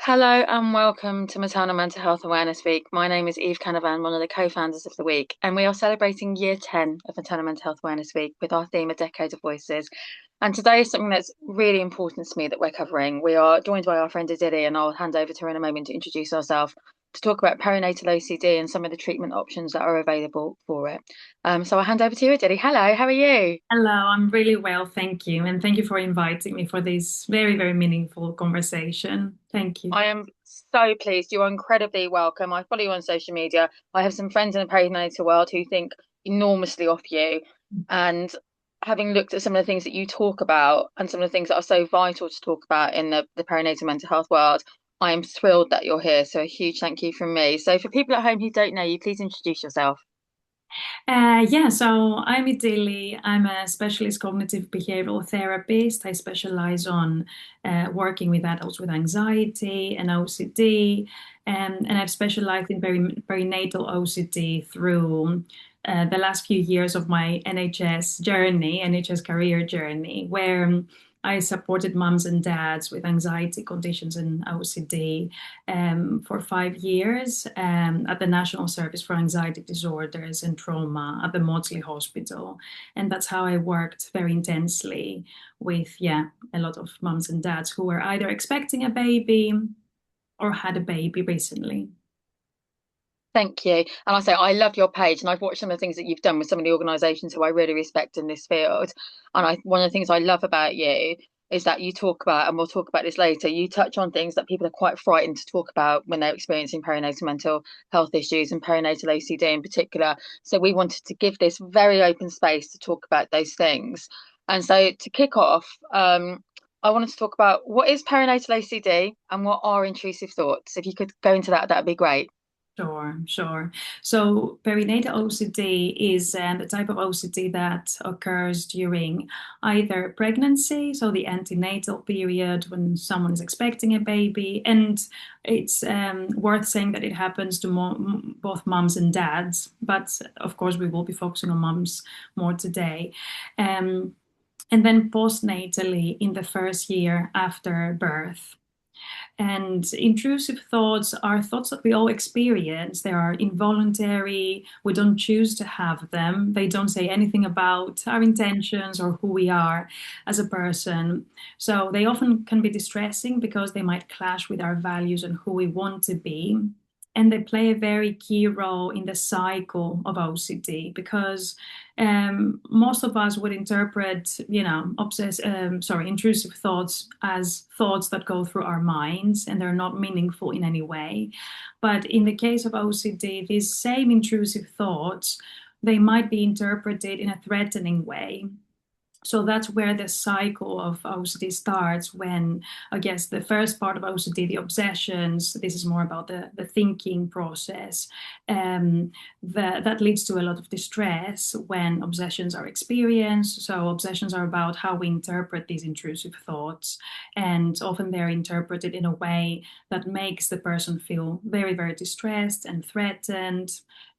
Hello and welcome to Maternal Mental Health Awareness Week. My name is Eve Canavan, one of the co-founders of the week, and we are celebrating year 10 of Maternal Mental Health Awareness Week with our theme, A Decade of Voices. And today is something that's really important to me that we're covering. We are joined by our friend Idyli, and I'll hand over to her in a moment to introduce ourselves to talk about perinatal OCD and some of the treatment options that are available for it. So I'll hand over to you, Idyli. Hello, how are you? Hello, I'm really well, thank you. And thank you for inviting me for this very, very meaningful conversation. Thank you. I am so pleased. You are incredibly welcome. I follow you on social media. I have some friends in the perinatal world who think enormously of you. And having looked at some of the things that you talk about and some of the things that are so vital to talk about in the perinatal mental health world, I am thrilled that you're here. So a huge thank you from me. So for people at home who don't know you, please introduce yourself. Yeah, so I'm Idyli. I'm a specialist cognitive behavioral therapist. I specialize on working with adults with anxiety and OCD, and I've specialized in perinatal OCD through the last few years of my NHS career journey, where I supported moms and dads with anxiety conditions and OCD for 5 years at the National Service for Anxiety Disorders and Trauma at the Maudsley Hospital. And that's how I worked very intensely with, yeah, a lot of moms and dads who were either expecting a baby or had a baby recently. Thank you. And I say I love your page, and I've watched some of the things that you've done with some of the organisations who I really respect in this field. And one of the things I love about you is that you talk about, and we'll talk about this later, you touch on things that people are quite frightened to talk about when they're experiencing perinatal mental health issues and perinatal OCD in particular. So we wanted to give this very open space to talk about those things. And so to kick off, I wanted to talk about what is perinatal OCD and what are intrusive thoughts. If you could go into that, that'd be great. Sure, sure. So perinatal OCD is the type of OCD that occurs during either pregnancy, so the antenatal period when someone is expecting a baby, and it's worth saying that it happens to both moms and dads, but of course we will be focusing on moms more today. Um, and then postnatally in the first year after birth. And intrusive thoughts are thoughts that we all experience. They are involuntary. We don't choose to have them. They don't say anything about our intentions or who we are as a person. So they often can be distressing because they might clash with our values and who we want to be. And they play a very key role in the cycle of OCD because most of us would interpret, intrusive thoughts as thoughts that go through our minds and they're not meaningful in any way. But in the case of OCD, these same intrusive thoughts, they might be interpreted in a threatening way. So that's where the cycle of OCD starts when, I guess, the first part of OCD, the obsessions, this is more about the thinking process. That leads to a lot of distress when obsessions are experienced. So obsessions are about how we interpret these intrusive thoughts. And often they're interpreted in a way that makes the person feel very, very distressed and threatened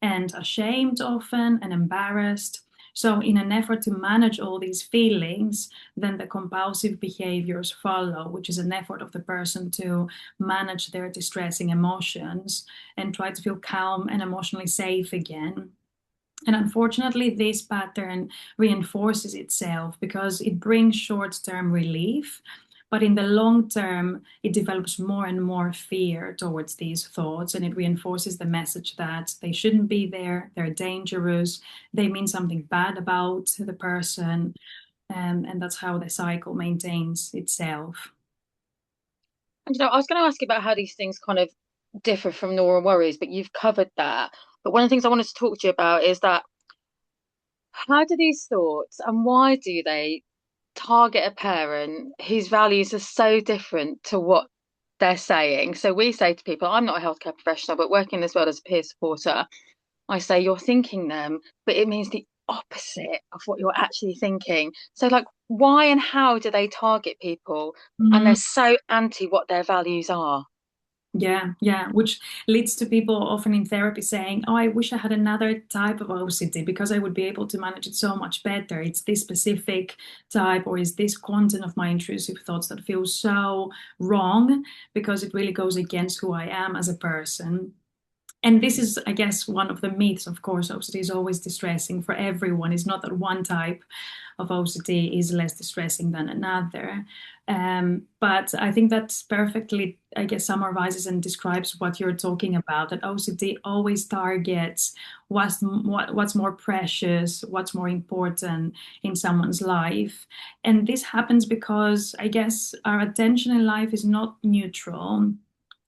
and ashamed often and embarrassed. So, in an effort to manage all these feelings, then the compulsive behaviors follow, which is an effort of the person to manage their distressing emotions and try to feel calm and emotionally safe again. And unfortunately, this pattern reinforces itself because it brings short term relief. But in the long term, it develops more and more fear towards these thoughts, and it reinforces the message that they shouldn't be there, they're dangerous, they mean something bad about the person, and that's how the cycle maintains itself. And I was going to ask you about how these things kind of differ from normal worries, but you've covered that. But one of the things I wanted to talk to you about is that how do these thoughts and why do they target a parent whose values are so different to what they're saying? So we say to people, I'm not a healthcare professional, but working in this world as a peer supporter, I say you're thinking them, but it means the opposite of what you're actually thinking. So, like, why and how do they target people? And they're so anti what their values are. Yeah, yeah, which leads to people often in therapy saying, "Oh, I wish I had another type of OCD because I would be able to manage it so much better. It's this specific type, or is this content of my intrusive thoughts that feels so wrong because it really goes against who I am as a person." And this is, I guess, one of the myths. Of course, OCD is always distressing for everyone. It's not that one type of OCD is less distressing than another. But I think that perfectly, I guess, summarizes and describes what you're talking about, that OCD always targets what's more precious, what's more important in someone's life. And this happens because I guess our attention in life is not neutral.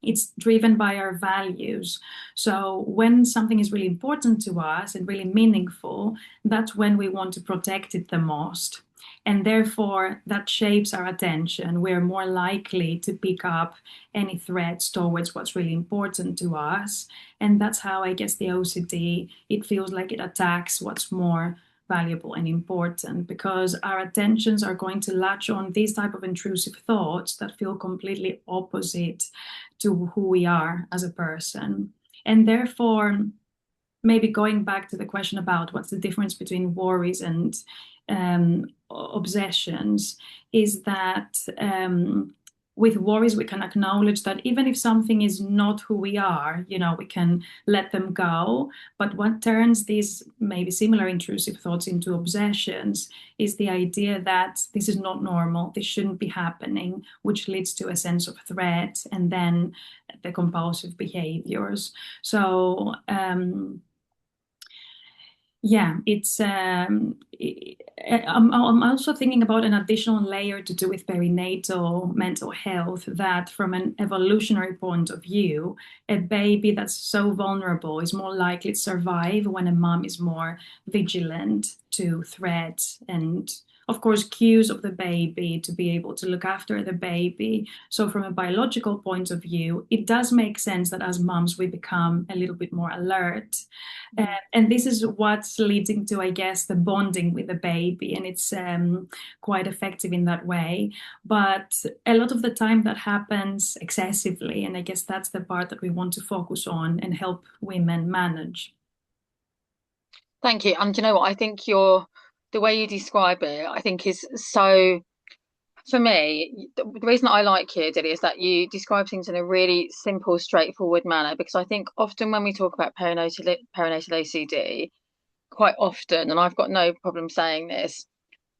It's driven by our values. So when something is really important to us and really meaningful, that's when we want to protect it the most. And therefore, that shapes our attention. We're more likely to pick up any threats towards what's really important to us. And that's how I guess the OCD, it feels like it attacks what's more valuable and important, because our attentions are going to latch on these type of intrusive thoughts that feel completely opposite to who we are as a person. And therefore, maybe going back to the question about what's the difference between worries and obsessions, is that with worries, we can acknowledge that even if something is not who we are, we can let them go. But what turns these maybe similar intrusive thoughts into obsessions is the idea that this is not normal, this shouldn't be happening, which leads to a sense of threat and then the compulsive behaviors. So, yeah, I'm also thinking about an additional layer to do with perinatal mental health, that from an evolutionary point of view, a baby that's so vulnerable is more likely to survive when a mom is more vigilant to threats and, of course, cues of the baby to be able to look after the baby. So, from a biological point of view, it does make sense that as moms, we become a little bit more alert. And this is what's leading to, I guess, the bonding with the baby. And it's quite effective in that way. But a lot of the time that happens excessively. And I guess that's the part that we want to focus on and help women manage. Thank you. And do you know what? I think the way you describe it, I think is so, for me, the reason I like you, Diddy, is that you describe things in a really simple, straightforward manner. Because I think often when we talk about perinatal OCD, quite often, and I've got no problem saying this,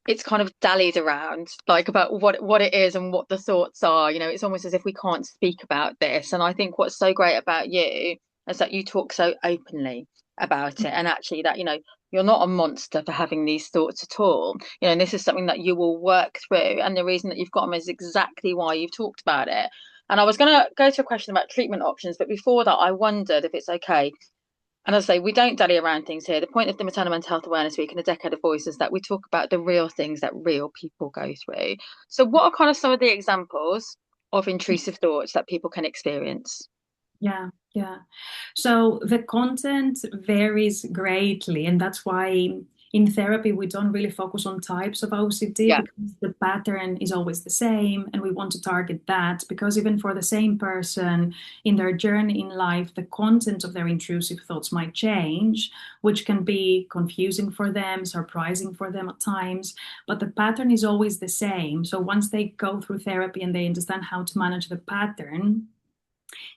it's kind of dallied around, like about what it is and what the thoughts are. It's almost as if we can't speak about this. And I think what's so great about you is that you talk so openly about it, and actually that you're not a monster for having these thoughts at all. And this is something that you will work through, and the reason that you've got them is exactly why you've talked about it. And I was going to go to a question about treatment options, but before that, I wondered if it's okay, and as I say, we don't dally around things here. The point of the Maternal Mental Health Awareness Week and a Decade of Voice is that we talk about the real things that real people go through. So, what are kind of some of the examples of intrusive thoughts that people can experience? Yeah, yeah. So the content varies greatly, and that's why in therapy we don't really focus on types of OCD Yeah. because the pattern is always the same, and we want to target that because even for the same person in their journey in life, the content of their intrusive thoughts might change, which can be confusing for them, surprising for them at times, but the pattern is always the same. So once they go through therapy and they understand how to manage the pattern,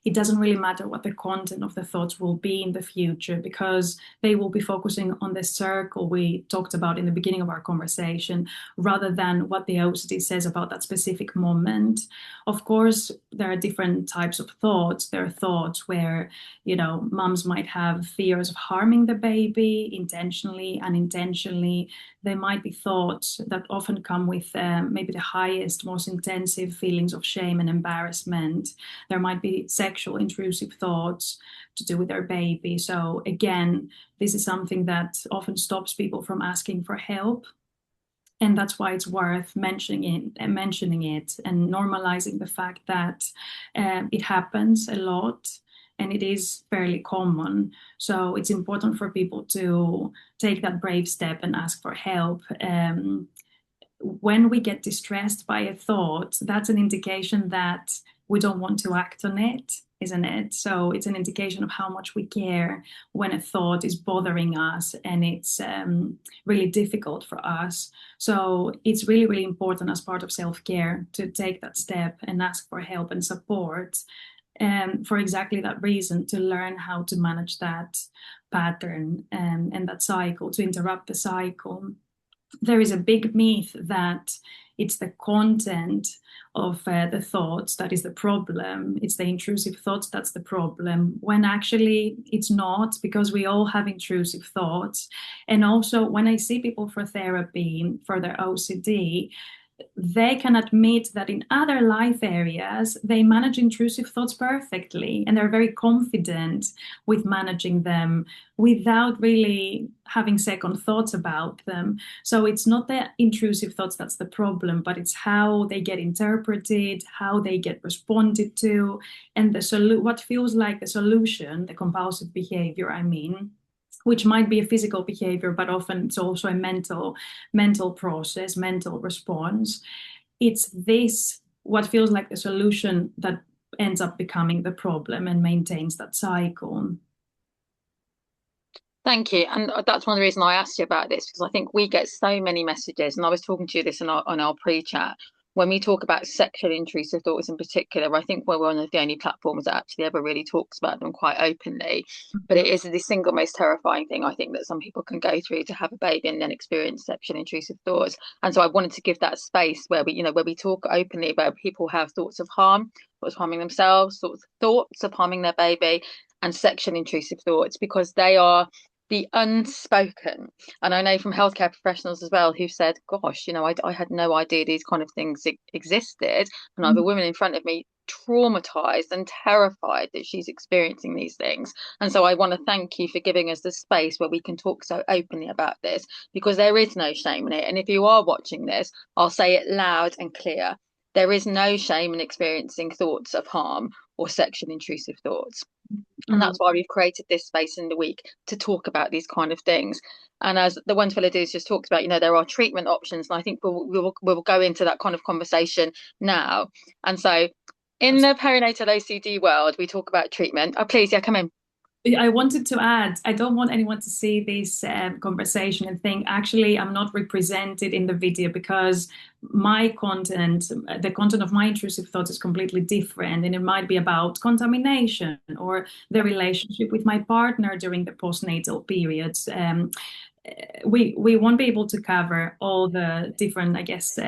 it doesn't really matter what the content of the thoughts will be in the future because they will be focusing on the circle we talked about in the beginning of our conversation rather than what the OCD says about that specific moment. Of course, there are different types of thoughts. There are thoughts where, moms might have fears of harming the baby intentionally, unintentionally. There might be thoughts that often come with maybe the highest, most intensive feelings of shame and embarrassment. There might be sexual intrusive thoughts to do with their baby. So again, this is something that often stops people from asking for help. And that's why it's worth mentioning it and normalizing the fact that it happens a lot and it is fairly common. So it's important for people to take that brave step and ask for help. When we get distressed by a thought, that's an indication that we don't want to act on it. isn't it? So it's an indication of how much we care when a thought is bothering us and it's really difficult for us. So it's really, really important as part of self-care to take that step and ask for help and support. For exactly that reason, to learn how to manage that pattern and that cycle, to interrupt the cycle. There is a big myth that it's the content of the thoughts that is the problem. It's the intrusive thoughts that's the problem, when actually it's not, because we all have intrusive thoughts. And also, when I see people for therapy for their OCD, they can admit that in other life areas they manage intrusive thoughts perfectly and they're very confident with managing them without really having second thoughts about them. So it's not the intrusive thoughts that's the problem, but it's how they get interpreted, how they get responded to, and what feels like the solution, the compulsive behavior, I mean, which might be a physical behavior, but often it's also a mental process, mental response. It's this, what feels like the solution, that ends up becoming the problem and maintains that cycle. Thank you. And that's one of the reasons I asked you about this, because I think we get so many messages, and I was talking to you this in on our pre-chat. When we talk about sexually intrusive thoughts in particular, I think we're one of the only platforms that actually ever really talks about them quite openly. But it is the single most terrifying thing I think that some people can go through, to have a baby and then experience sexually intrusive thoughts. And so I wanted to give that space where we talk openly about people have thoughts of harm, thoughts of harming themselves, thoughts of harming their baby, and sexually intrusive thoughts, because they are the unspoken. And I know from healthcare professionals as well who've said, gosh, I had no idea these kind of things existed. And I have a woman in front of me traumatized and terrified that she's experiencing these things. And so I want to thank you for giving us the space where we can talk so openly about this, because there is no shame in it. And if you are watching this, I'll say it loud and clear. There is no shame in experiencing thoughts of harm or sexual intrusive thoughts. And Mm. that's why we've created this space in the week to talk about these kind of things. And as the wonderful Adiz just talked about, there are treatment options. And I think we'll go into that kind of conversation now. And so in the perinatal OCD world, we talk about treatment. Oh, please, yeah, come in. I wanted to add, I don't want anyone to see this conversation and think, actually, I'm not represented in the video, because my content, the content of my intrusive thoughts is completely different. And it might be about contamination or the relationship with my partner during the postnatal periods. We won't be able to cover all the different, I guess,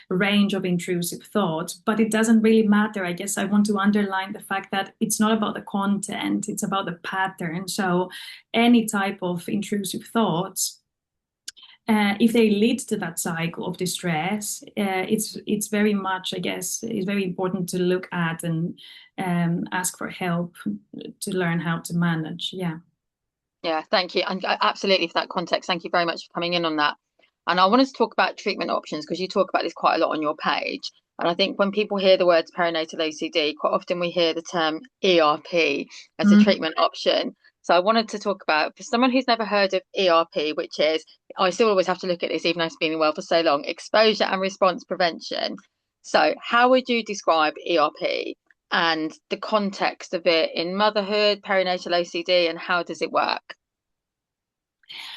range of intrusive thoughts, but it doesn't really matter. I guess I want to underline the fact that it's not about the content, it's about the pattern. So any type of intrusive thoughts, if they lead to that cycle of distress, it's very much, I guess, it's very important to look at and ask for help to learn how to manage. Yeah. Yeah, thank you. And absolutely, for that context, thank you very much for coming in on that. And I wanted to talk about treatment options, because you talk about this quite a lot on your page. And I think when people hear the words perinatal OCD, quite often we hear the term ERP as a Mm. treatment option. So I wanted to talk about, for someone who's never heard of ERP, which is, I still always have to look at this, even though it's been well for so long, exposure and response prevention. So how would you describe ERP and the context of it in motherhood, perinatal OCD, and how does it work?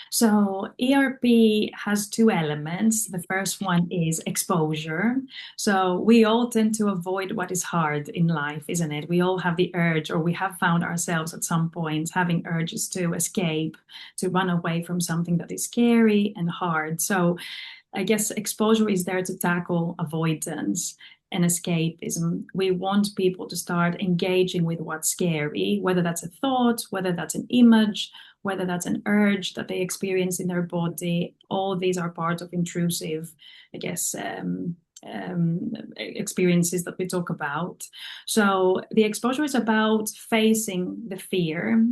So ERP has two elements. The first one is exposure. So we all tend to avoid what is hard in life, isn't it? We all have the urge, or we have found ourselves at some point having urges to escape, to run away from something that is scary and hard. So I guess exposure is there to tackle avoidance and escapism. We want people to start engaging with what's scary, whether that's a thought, whether that's an image, whether that's an urge that they experience in their body. All these are part of intrusive, I guess, experiences that we talk about. So the exposure is about facing the fear,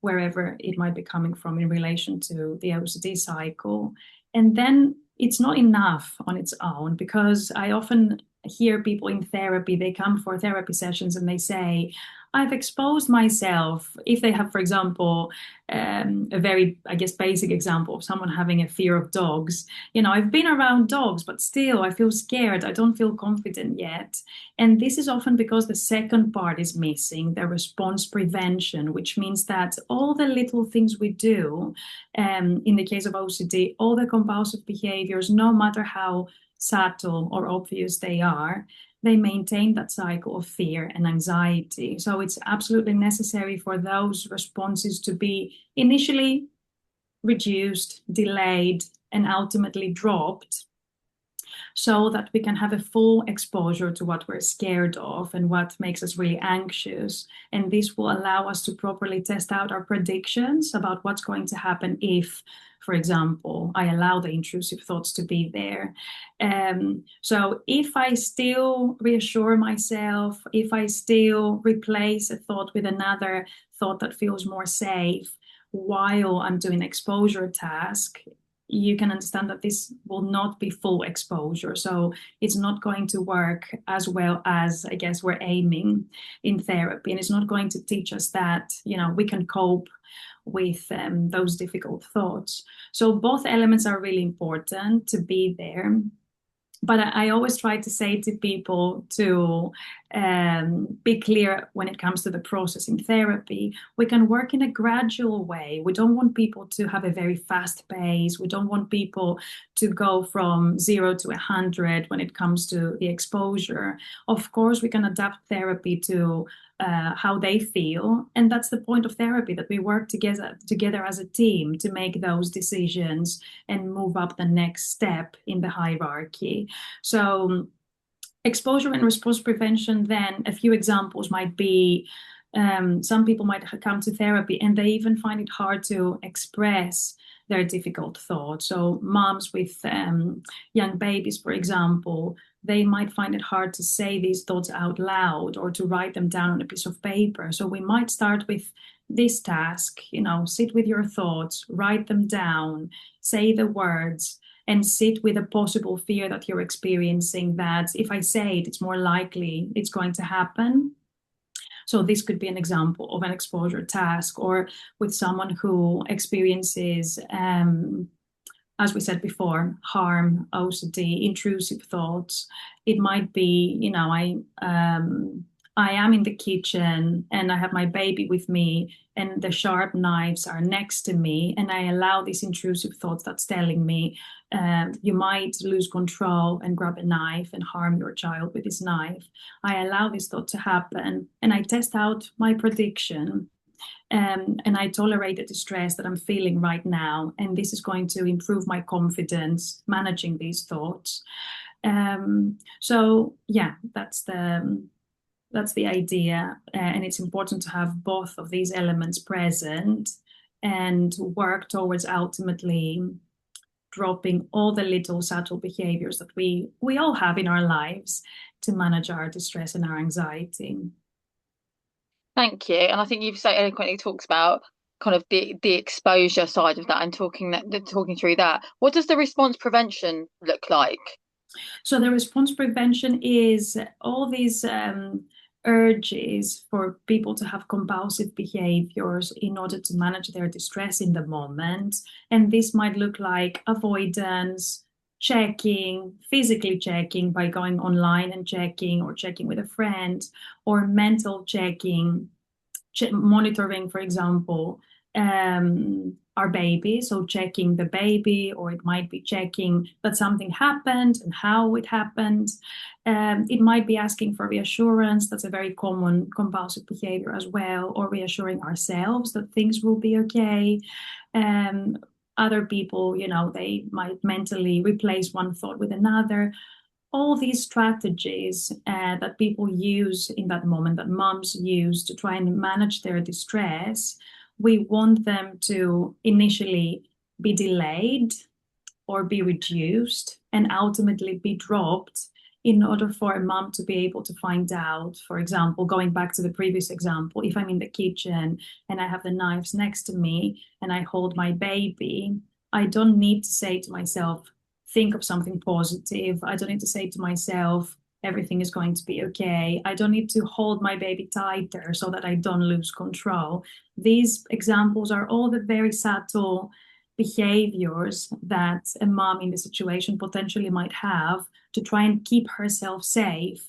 wherever it might be coming from in relation to the OCD cycle. And then it's not enough on its own, because I often hear people in therapy, they come for therapy sessions and they say, I've exposed myself. If they have, for example, a very, I guess, basic example of someone having a fear of dogs, I've been around dogs, but still I feel scared. I don't feel confident yet. And this is often because the second part is missing, the response prevention, which means that all the little things we do, in the case of OCD, all the compulsive behaviors, no matter how subtle or obvious they are, they maintain that cycle of fear and anxiety. So it's absolutely necessary for those responses to be initially reduced, delayed, and ultimately dropped so that we can have a full exposure to what we're scared of and what makes us really anxious. And this will allow us to properly test out our predictions about what's going to happen if, for example, I allow the intrusive thoughts to be there. So if I still reassure myself, if I still replace a thought with another thought that feels more safe while I'm doing exposure task, you can understand that this will not be full exposure. So it's not going to work as well as, I guess, we're aiming in therapy. And it's not going to teach us that, we can cope with those difficult thoughts. So both elements are really important to be there. But I always try to say to people to be clear when it comes to the process in therapy. We can work in a gradual way. We don't want people to have a very fast pace. We don't want people to go from 0 to 100 when it comes to the exposure. Of course, we can adapt therapy to how they feel. And that's the point of therapy, that we work together as a team to make those decisions and move up the next step in the hierarchy. So exposure and response prevention, then a few examples might be, some people might come to therapy and they even find it hard to express their difficult thoughts. So moms with young babies, for example, they might find it hard to say these thoughts out loud or to write them down on a piece of paper. So we might start with this task, sit with your thoughts, write them down, say the words, and sit with a possible fear that you're experiencing, that if I say it, it's more likely it's going to happen. So this could be an example of an exposure task. Or with someone who experiences, as we said before, harm, OCD, intrusive thoughts. It might be, I am in the kitchen and I have my baby with me and the sharp knives are next to me, and I allow these intrusive thoughts that's telling me, you might lose control and grab a knife and harm your child with this knife. I allow this thought to happen and I test out my prediction. And I tolerate the distress that I'm feeling right now. And this is going to improve my confidence managing these thoughts. So yeah, that's the idea. And it's important to have both of these elements present and work towards ultimately dropping all the little subtle behaviors that we all have in our lives to manage our distress and our anxiety. Thank you. And I think you've so eloquently talked about kind of the exposure side of that and talking through that. What does the response prevention look like? So the response prevention is all these urges for people to have compulsive behaviors in order to manage their distress in the moment. And this might look like avoidance, checking, physically checking by going online and checking, or checking with a friend, or mental checking, monitoring, for example, our baby. So checking the baby, or it might be checking that something happened and how it happened. It might be asking for reassurance. That's a very common compulsive behavior as well, or reassuring ourselves that things will be okay. Other people, they might mentally replace one thought with another. All these strategies that people use in that moment, that moms use to try and manage their distress, we want them to initially be delayed or be reduced and ultimately be dropped in order for a mom to be able to find out, for example, going back to the previous example, if I'm in the kitchen and I have the knives next to me and I hold my baby, I don't need to say to myself, think of something positive. I don't need to say to myself, everything is going to be okay. I don't need to hold my baby tighter so that I don't lose control. These examples are all the very subtle behaviors that a mom in the situation potentially might have to try and keep herself safe.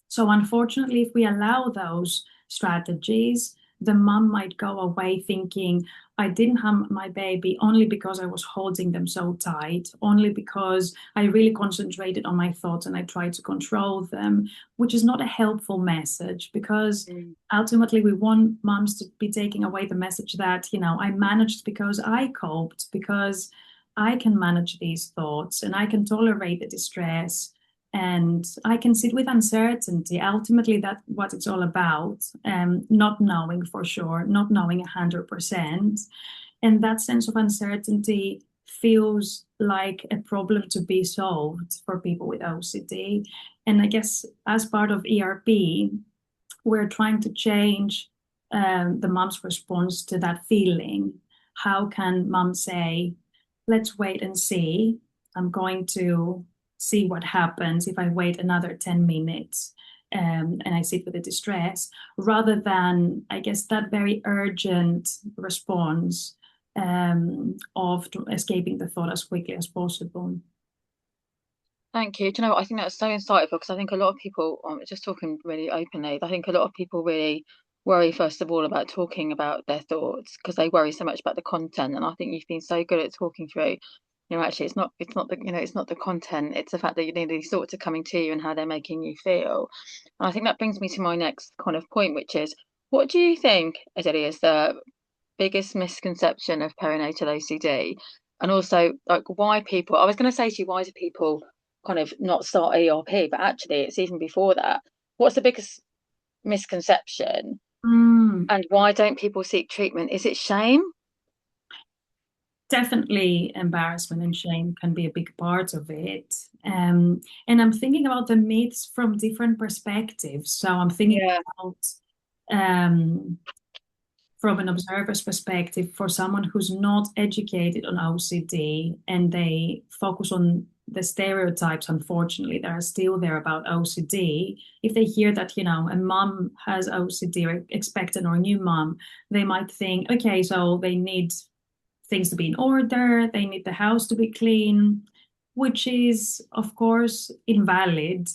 So, unfortunately, if we allow those strategies, the mom might go away thinking, I didn't have my baby only because I was holding them so tight, only because I really concentrated on my thoughts and I tried to control them, which is not a helpful message because Mm. ultimately we want moms to be taking away the message that, I managed because I coped, because I can manage these thoughts and I can tolerate the distress and I can sit with uncertainty. Ultimately, that's what it's all about. Not knowing for sure, not knowing 100%. And that sense of uncertainty feels like a problem to be solved for people with OCD. And I guess as part of ERP, we're trying to change the mom's response to that feeling. How can mom say, let's wait and see? I'm going to see what happens if I wait another 10 minutes and I sit with the distress, rather than, I guess, that very urgent response of escaping the thought as quickly as possible. Thank you. Do you know what? I think that's so insightful because I think a lot of people, just talking really openly, I think a lot of people really worry, first of all, about talking about their thoughts because they worry so much about the content. And I think you've been so good at talking through, actually it's not it's not the content, it's the fact that these thoughts are coming to you and how they're making you feel. And I think that brings me to my next kind of point, which is, what do you think, Idyli, is the biggest misconception of perinatal OCD? And also, like, why people, I was going to say to you, why do people kind of not start ERP? But actually, it's even before that. What's the biggest misconception? Mm. And why don't people seek treatment? Is it shame? Definitely embarrassment and shame can be a big part of it. And I'm thinking about the myths from different perspectives. So I'm thinking Yeah. about um, from an observer's perspective, for someone who's not educated on OCD and they focus on the stereotypes, unfortunately, that are still there about OCD. If they hear that, a mom has OCD or expectant or a new mom, they might think, okay, so they need things to be in order, they need the house to be clean, which is, of course, invalid.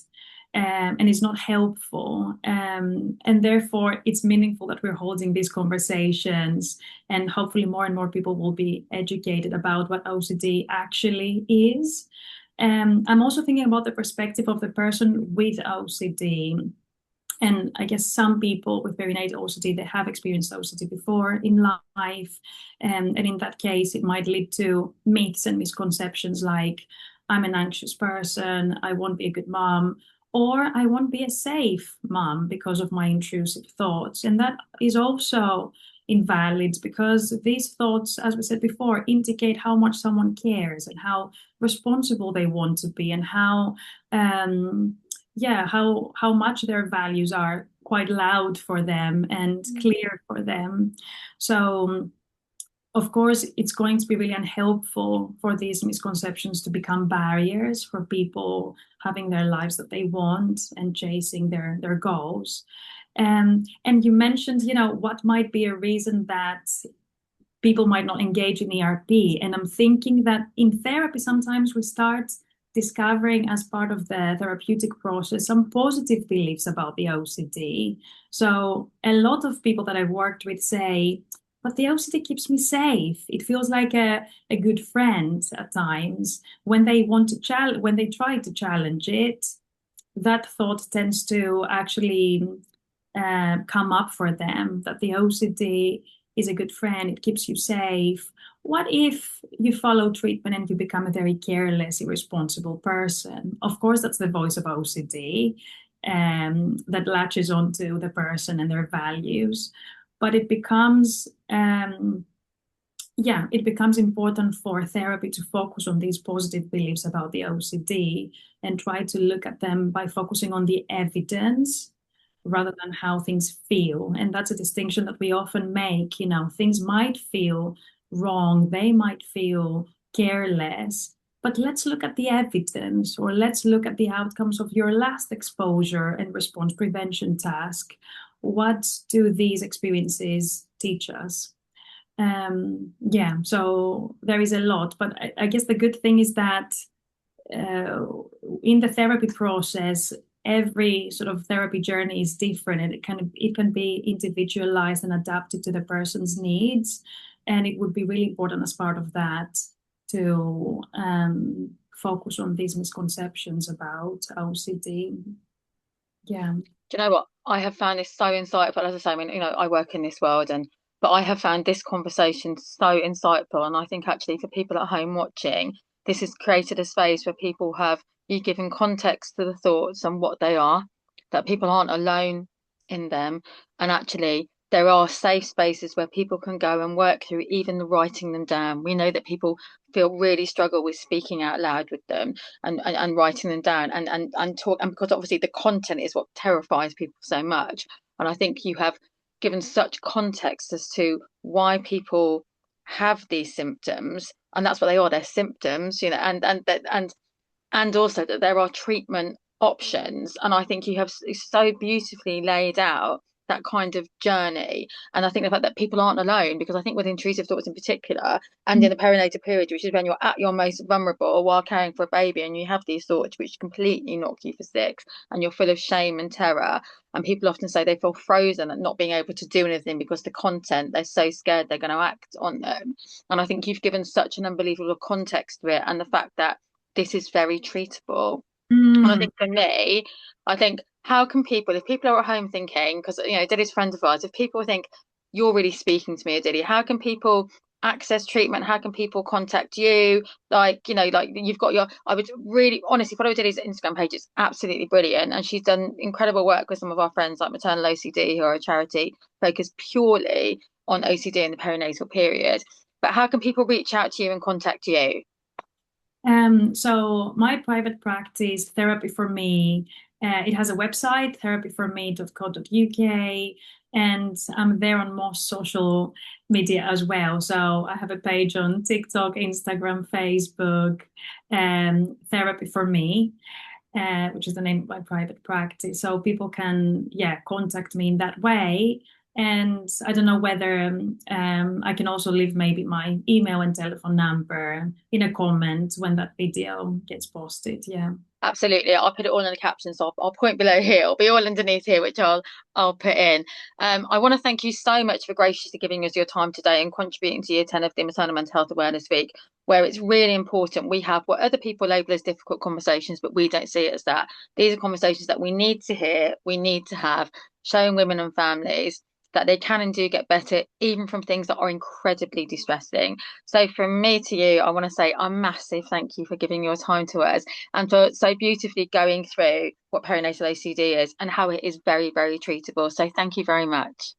And it's not helpful. And therefore, it's meaningful that we're holding these conversations, and hopefully, more and more people will be educated about what OCD actually is. I'm also thinking about the perspective of the person with OCD. And I guess some people with perinatal OCD, they have experienced OCD before in life. And in that case, it might lead to myths and misconceptions like, I'm an anxious person, I won't be a good mom, or I won't be a safe mom because of my intrusive thoughts. And that is also invalid because these thoughts, as we said before, indicate how much someone cares and how responsible they want to be and um, how much their values are quite loud for them and clear for them. So of course it's going to be really unhelpful for these misconceptions to become barriers for people having their lives that they want and chasing their goals. And you mentioned, what might be a reason that people might not engage in ERP. And I'm thinking that in therapy, sometimes we start discovering as part of the therapeutic process some positive beliefs about the OCD. So a lot of people that I've worked with say, but the OCD keeps me safe. It feels like a good friend at times. When they when they try to challenge it, that thought tends to actually come up for them, that the OCD is a good friend, it keeps you safe. What if you follow treatment and you become a very careless, irresponsible person? Of course, that's the voice of OCD that latches onto the person and their values. But it becomes important for therapy to focus on these positive beliefs about the OCD and try to look at them by focusing on the evidence rather than how things feel. And that's a distinction that we often make. Things might feel wrong, they might feel careless, but let's look at the evidence, or let's look at the outcomes of your last exposure and response prevention task. What do these experiences teach us? Yeah, so there is a lot, but I guess the good thing is that uh, in the therapy process, every sort of therapy journey is different, and it can be individualized and adapted to the person's needs. And it would be really important as part of that to focus on these misconceptions about OCD. Yeah. Do you know what? I have found this so insightful. As I say, I mean, I work in this world, but I have found this conversation so insightful. And I think actually for people at home watching, this has created a space where people have you given context to the thoughts and what they are, that people aren't alone in them. And actually there are safe spaces where people can go and work through even the writing them down. We know that people feel really struggle with speaking out loud with them and writing them down and talk, and because obviously the content is what terrifies people so much. And I think you have given such context as to why people have these symptoms, and that's what they are, they're symptoms, and also that there are treatment options. And I think you have so beautifully laid out that kind of journey. And I think the fact that people aren't alone, because I think with intrusive thoughts in particular, and in the perinatal period, which is when you're at your most vulnerable while caring for a baby, and you have these thoughts which completely knock you for six, and you're full of shame and terror. And people often say they feel frozen and not being able to do anything because the content, they're so scared they're going to act on them. And I think you've given such an unbelievable context to it, and the fact that this is very treatable. And I Mm. think for me, I think how can people, if people are at home thinking, because Dilly's friend of ours, if people think you're really speaking to me, Dilly, how can people access treatment? How can people contact you? Like you've got your, I would really honestly follow Dilly's Instagram page. It's absolutely brilliant. And she's done incredible work with some of our friends like Maternal OCD, who are a charity focused purely on OCD in the perinatal period. But how can people reach out to you and contact you? So my private practice, Therapy for Me, it has a website, therapyforme.co.uk, and I'm there on most social media as well. So I have a page on TikTok, Instagram, Facebook, Therapy for Me, which is the name of my private practice. So people can, yeah, contact me in that way. And I don't know whether I can also leave maybe my email and telephone number in a comment when that video gets posted. Yeah. Absolutely. I'll put it all in the captions. So I'll point below here. It'll be all underneath here, which I'll put in. I want to thank you so much for graciously giving us your time today and contributing to year 10 of the Maternal Mental Health Awareness Week, where it's really important we have what other people label as difficult conversations, but we don't see it as that. These are conversations that we need to hear, we need to have, showing women and families that they can and do get better, even from things that are incredibly distressing. So from me to you, I want to say a massive thank you for giving your time to us and for so beautifully going through what perinatal OCD is and how it is very, very treatable. So thank you very much.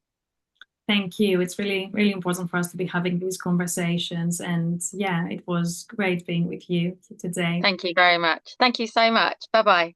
Thank you. It's really, really important for us to be having these conversations. And yeah, it was great being with you today. Thank you very much. Thank you so much. Bye bye.